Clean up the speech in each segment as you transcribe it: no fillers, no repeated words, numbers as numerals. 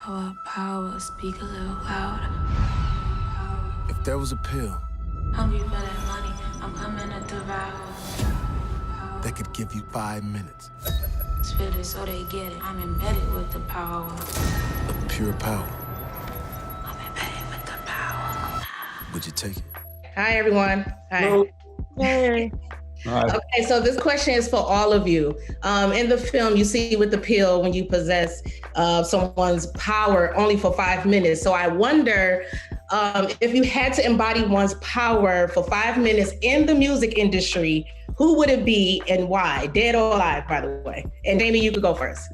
Power, speak a little louder. If there was a pill Hungry for that money, I'm coming to devour. that could give you 5 minutes Spit it so they get it. I'm embedded with the power. of pure power, I'm embedded with the power. would you take it? Hi, everyone. Hi. Hello. Hey. Okay, so this question is for all of you. In the film, you see with the pill when you possess someone's power only for 5 minutes. So I wonder if you had to embody one's power for 5 minutes in the music industry, who would it be and why? Dead or alive, by the way. And Damien, you could go first.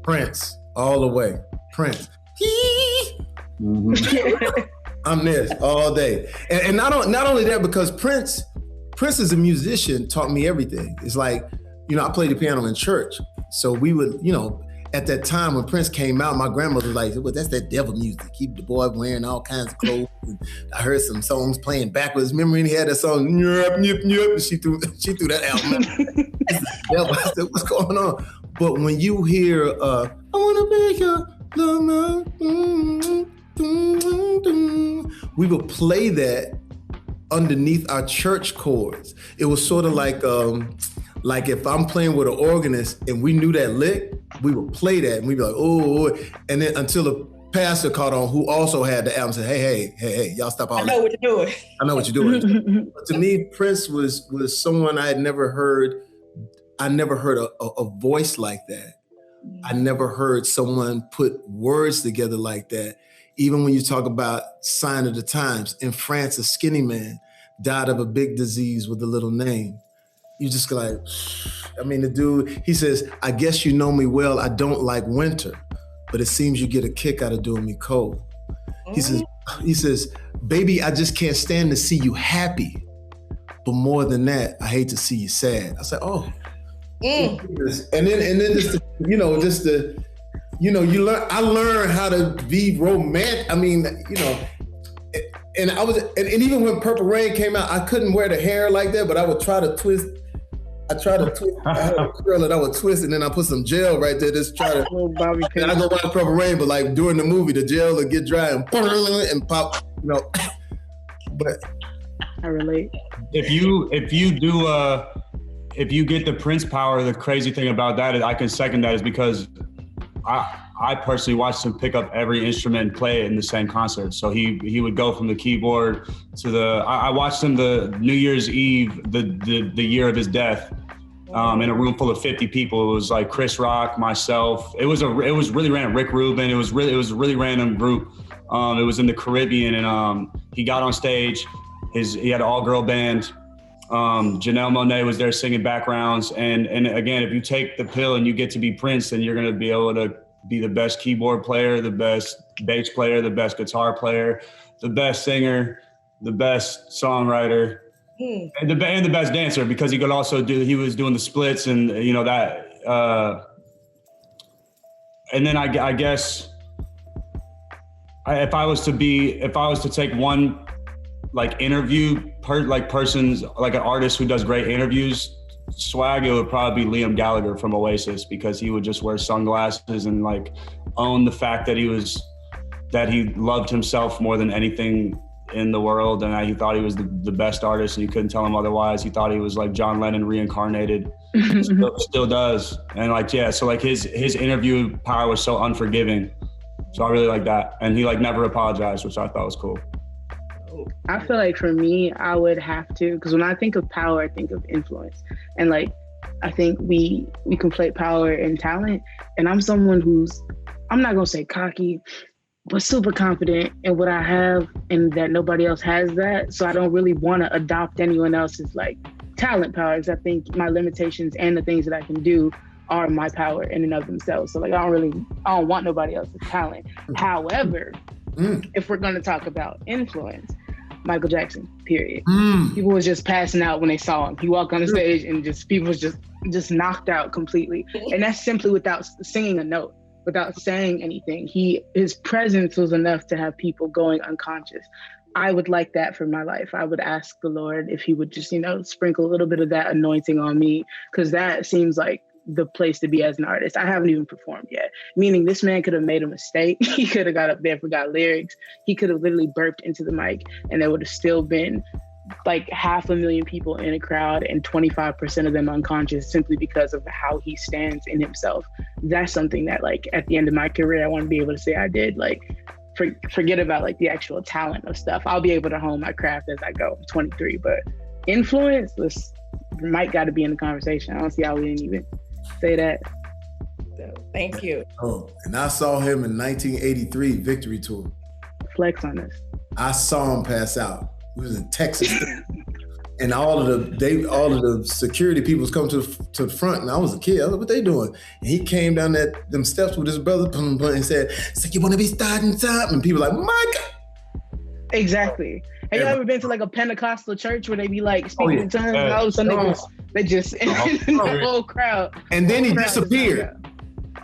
Prince, all the way. Prince. I'm this all day. And not only that, because Prince as a musician taught me everything. It's like, I played the piano in church. So we would, at that time when Prince came out, my grandmother was like, well, that's that devil music. Keep the boy wearing all kinds of clothes. And I heard some songs playing backwards. Remember when he had that song, nyup, nyup, nyup, and she threw that album. Devil. I said, what's going on? But when you hear, I wanna be your love, we would play that underneath our church chords. It was sort of like if I'm playing with an organist and we knew that lick, we would play that and we'd be like, oh, and then until the pastor caught on, who also had the album, said, hey, y'all stop all that. I know what you're doing. I know what you're doing. But to me, Prince was someone I had never heard. I never heard a voice like that. I never heard someone put words together like that. Even when you talk about sign of the times, in France, a skinny man died of a big disease with a little name. You just go like, the dude, he says, I guess you know me well, I don't like winter, but it seems you get a kick out of doing me cold. He says, baby, I just can't stand to see you happy. But more than that, I hate to see you sad. I said, oh. And then I learned how to be romantic. And even when Purple Rain came out, I couldn't wear the hair like that, but I would try to twist. I had a curl that I would twist, and then I put some gel right there, just try to. And I go watch Purple Rain, but like during the movie, the gel would get dry and pop, But I relate. If you get the Prince power, the crazy thing about that is I can second that is because I personally watched him pick up every instrument and play it in the same concert. So he would go from the keyboard to I watched him the New Year's Eve, the year of his death, in a room full of 50 people. It was like Chris Rock, myself. It was really random. Rick Rubin. It was a really random group. It was in the Caribbean, and he got on stage. He had an all-girl band. Janelle Monáe was there singing backgrounds. And again, if you take the pill and you get to be Prince, then you're going to be able to be the best keyboard player, the best bass player, the best guitar player, the best singer, the best songwriter, and the best dancer, because he was doing the splits and that. And then I guess if I was to take one like person's like an artist who does great interviews swag, it would probably be Liam Gallagher from Oasis, because he would just wear sunglasses and like own the fact that he loved himself more than anything in the world, and he thought he was the best artist, and you couldn't tell him otherwise. He thought he was like John Lennon reincarnated. still does. And so his interview power was so unforgiving. So I really like that. And he like never apologized, which I thought was cool. I feel like for me, I would have to, because when I think of power, I think of influence. And like, I think we conflate power and talent. And I'm someone who's, I'm not gonna say cocky, but super confident in what I have, and that nobody else has that. So I don't really want to adopt anyone else's like talent power, because I think my limitations and the things that I can do are my power in and of themselves. So like, I don't want nobody else's talent. However, if we're gonna talk about influence, Michael Jackson, period. People was just passing out when they saw him. He walked on the stage and people was just knocked out completely. And that's simply without singing a note, without saying anything. His presence was enough to have people going unconscious. I would like that for my life. I would ask the Lord if he would just, sprinkle a little bit of that anointing on me, because that seems like the place to be as an artist. I haven't even performed yet. Meaning this man could have made a mistake. He could have got up there, forgot lyrics. He could have literally burped into the mic and there would have still been like 500,000 people in a crowd and 25% of them unconscious simply because of how he stands in himself. That's something that like at the end of my career, I want to be able to say I did. Like forget about like the actual talent of stuff. I'll be able to hone my craft as I go. I'm 23, but influence, this might got to be in the conversation. I don't see how we didn't even say that. So, thank you. Oh, and I saw him in 1983 Victory Tour. Flex on this. I saw him pass out. He was in Texas, and all of the security people was coming to the front, and I was a kid. I was like, "What they doing?" And he came down them steps with his brother, and said, "So you want to be starting something?" And people like, "My God!" Exactly. Have you ever been to like a Pentecostal church where they be like speaking in tongues and all of a sudden they just the whole crowd, and then he disappeared.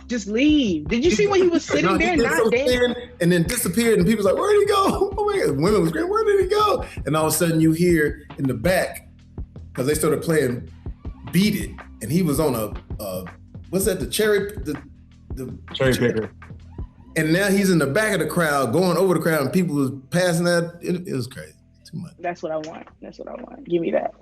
Just leave. Did you see when he was sitting there not dancing? And then disappeared, and people was like, "Where'd he go?" Oh my God. Women was screaming, "Where did he go?" And all of a sudden you hear in the back, because they started playing Beat It, and he was on what's that, the cherry picker. And now he's in the back of the crowd, going over the crowd, and people was passing that. It was crazy. Too much. That's what I want. Give me that.